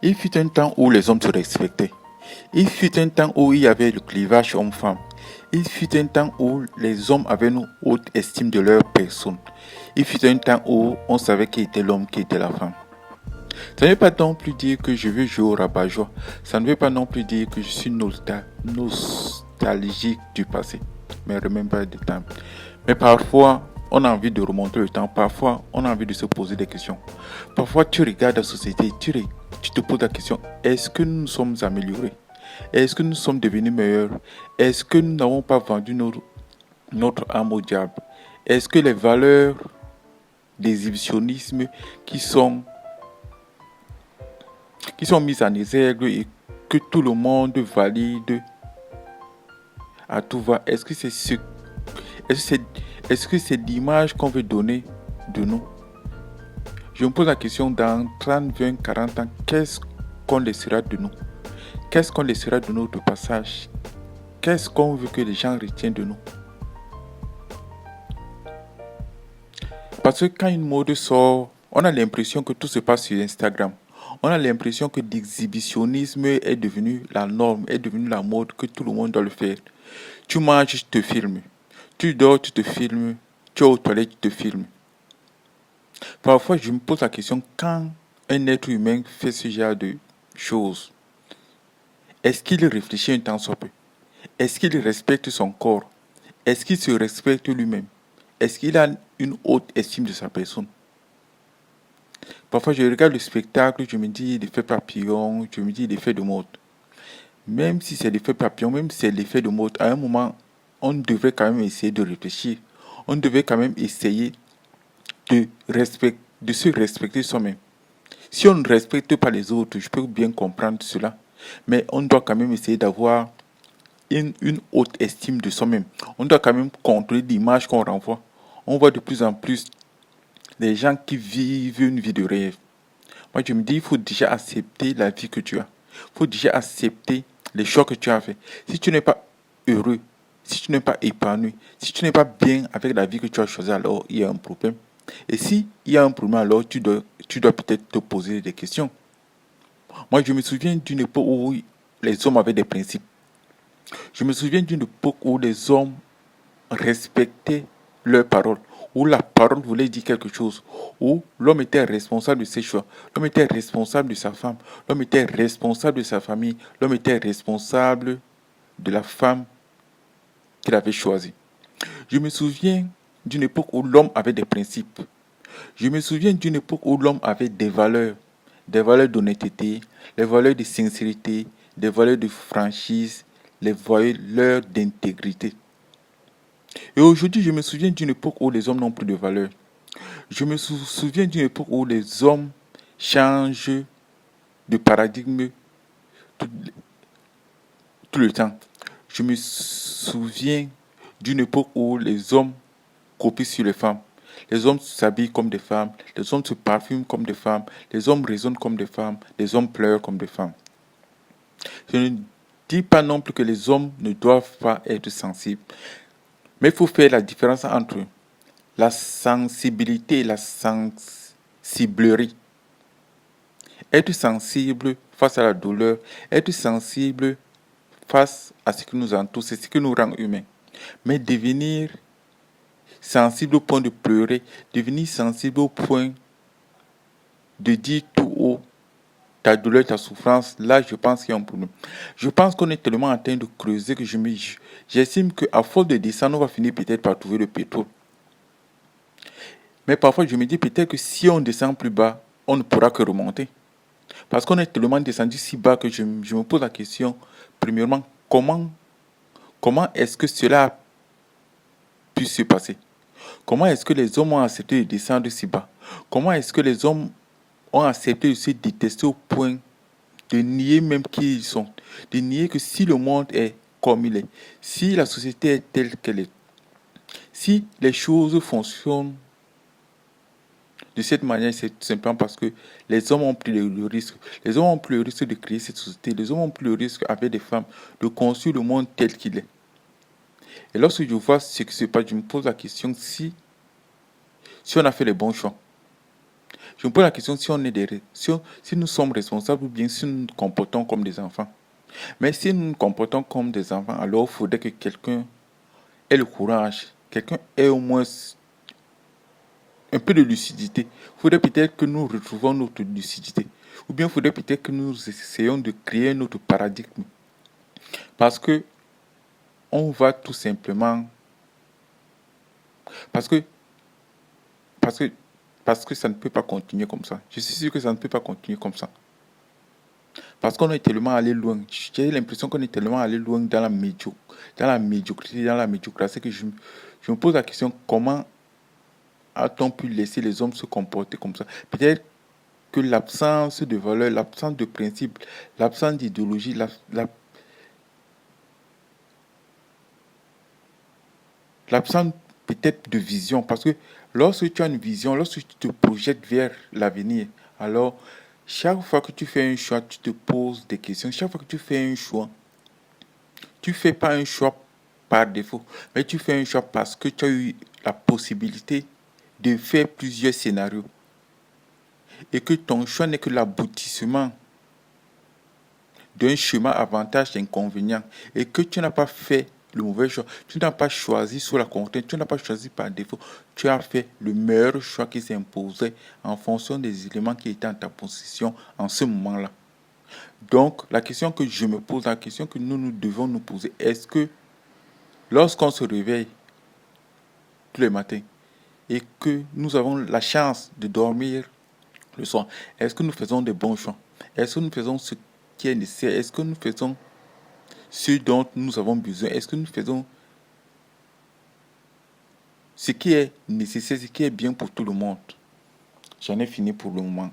Il fut un temps où les hommes se respectaient. Il fut un temps où il y avait le clivage homme-femme. Il fut un temps où les hommes avaient une haute estime de leur personne. Il fut un temps où on savait qui était l'homme, qui était la femme. Ça ne veut pas non plus dire que je veux jouer au rabat-joie. Ça ne veut pas non plus dire que je suis nostalgique du passé. Mais remember the time. Mais parfois, on a envie de remonter le temps. Parfois, on a envie de se poser des questions. Parfois, tu regardes la société, tu te poses la question, est-ce que nous nous sommes améliorés? Est-ce que nous sommes devenus meilleurs? Est-ce que nous n'avons pas vendu notre âme au diable? Est-ce que les valeurs d'exhibitionnisme qui sont mises en exergue et que tout le monde valide à tout va, est-ce que c'est l'image qu'on veut donner de nous? Je me pose la question, dans 30, 20, 40 ans, qu'est-ce qu'on laissera de nous? Qu'est-ce qu'on laissera de notre passage? Qu'est-ce qu'on veut que les gens retiennent de nous? Parce que quand une mode sort, on a l'impression que tout se passe sur Instagram. On a l'impression que l'exhibitionnisme est devenu la norme, est devenu la mode, que tout le monde doit le faire. Tu manges, tu te filmes. Tu dors, tu te filmes. Tu es aux toilettes, tu te filmes. Parfois, je me pose la question, quand un être humain fait ce genre de choses, est-ce qu'il réfléchit un temps soit peu? Est-ce qu'il respecte son corps? Est-ce qu'il se respecte lui-même? Est-ce qu'il a une haute estime de sa personne? Parfois, je regarde le spectacle, je me dis l'effet papillon, je me dis l'effet de mode. Même si c'est l'effet papillon, même si c'est l'effet de mode, à un moment, on devrait quand même essayer de réfléchir. On devait quand même essayer de se respecter soi-même. Si on ne respecte pas les autres, je peux bien comprendre cela. Mais on doit quand même essayer d'avoir une haute estime de soi-même. On doit quand même contrôler l'image qu'on renvoie. On voit de plus en plus des gens qui vivent une vie de rêve. Moi, je me dis, il faut déjà accepter la vie que tu as. Il faut déjà accepter les choix que tu as fait. Si tu n'es pas heureux, si tu n'es pas épanoui, si tu n'es pas bien avec la vie que tu as choisie, alors il y a un problème. Et si il y a un problème, alors tu dois peut-être te poser des questions. Moi, je me souviens d'une époque où les hommes avaient des principes. Je me souviens d'une époque où les hommes respectaient leurs paroles, où la parole voulait dire quelque chose, où l'homme était responsable de ses choix, l'homme était responsable de sa femme, l'homme était responsable de sa famille, l'homme était responsable de la femme qu'il avait choisie. Je me souviens d'une époque où l'homme avait des principes. Je me souviens d'une époque où l'homme avait des valeurs d'honnêteté, les valeurs de sincérité, des valeurs de franchise, les valeurs d'intégrité. Et aujourd'hui, je me souviens d'une époque où les hommes n'ont plus de valeur. Je me souviens d'une époque où les hommes changent de paradigme tout, tout le temps. Je me souviens d'une époque où les hommes copient sur les femmes. Les hommes s'habillent comme des femmes, les hommes se parfument comme des femmes, les hommes raisonnent comme des femmes, les hommes pleurent comme des femmes. Je ne dis pas non plus que les hommes ne doivent pas être sensibles, mais il faut faire la différence entre la sensibilité et la sensiblerie. Être sensible face à la douleur, être sensible face à ce qui nous entoure, c'est ce qui nous rend humains. Mais devenir sensible au point de pleurer, devenir sensible au point de dire tout haut ta douleur, ta souffrance, là je pense qu'il y a un problème. Je pense qu'on est tellement en train de creuser que j'estime qu'à force de descendre, on va finir peut-être par trouver le pétrole. Mais parfois je me dis peut-être que si on descend plus bas, on ne pourra que remonter. Parce qu'on est tellement descendu si bas que je me pose la question, premièrement, comment est-ce que cela a pu se passer? Comment est-ce que les hommes ont accepté de descendre si bas? Comment est-ce que les hommes ont accepté de se détester au point de nier même qui ils sont? De nier que si le monde est comme il est, si la société est telle qu'elle est, si les choses fonctionnent de cette manière, c'est tout simplement parce que les hommes ont pris le risque. Les hommes ont pris le risque de créer cette société. Les hommes ont pris le risque avec des femmes de construire le monde tel qu'il est. Et lorsque je vois ce qui se passe, je me pose la question si on a fait les bons choix. Je me pose la question si on est si nous sommes responsables ou bien si nous nous comportons comme des enfants. Mais si nous nous comportons comme des enfants, alors il faudrait que quelqu'un ait le courage, quelqu'un ait au moins un peu de lucidité. Il faudrait peut-être que nous retrouvons notre lucidité. Ou bien il faudrait peut-être que nous essayons de créer notre paradigme. Parce que on va tout simplement... Parce que, parce que, parce que ça ne peut pas continuer comme ça. Je suis sûr que ça ne peut pas continuer comme ça. Parce qu'on est tellement allé loin. J'ai l'impression qu'on est tellement allé loin dans la médiocrité, dans la médiocrité, que je me pose la question, comment a-t-on pu laisser les hommes se comporter comme ça? Peut-être que l'absence de valeurs, l'absence de principes, l'absence d'idéologie, l'absence peut-être de vision. Parce que lorsque tu as une vision, lorsque tu te projettes vers l'avenir, alors chaque fois que tu fais un choix, tu te poses des questions. Chaque fois que tu fais un choix, tu ne fais pas un choix par défaut, mais tu fais un choix parce que tu as eu la possibilité de faire plusieurs scénarios et que ton choix n'est que l'aboutissement d'un chemin avantage et inconvénient et que tu n'as pas fait le mauvais choix, tu n'as pas choisi sous la contrainte, tu n'as pas choisi par défaut, tu as fait le meilleur choix qui s'imposait en fonction des éléments qui étaient en ta possession en ce moment-là. Donc, la question que je me pose, la question que nous devons nous poser, est-ce que lorsqu'on se réveille tous les matins et que nous avons la chance de dormir le soir, est-ce que nous faisons des bons choix? Est-ce que nous faisons ce qui est nécessaire? Est-ce que nous faisons ce dont nous avons besoin? Est-ce que nous faisons ce qui est nécessaire, ce qui est bien pour tout le monde? J'en ai fini pour le moment.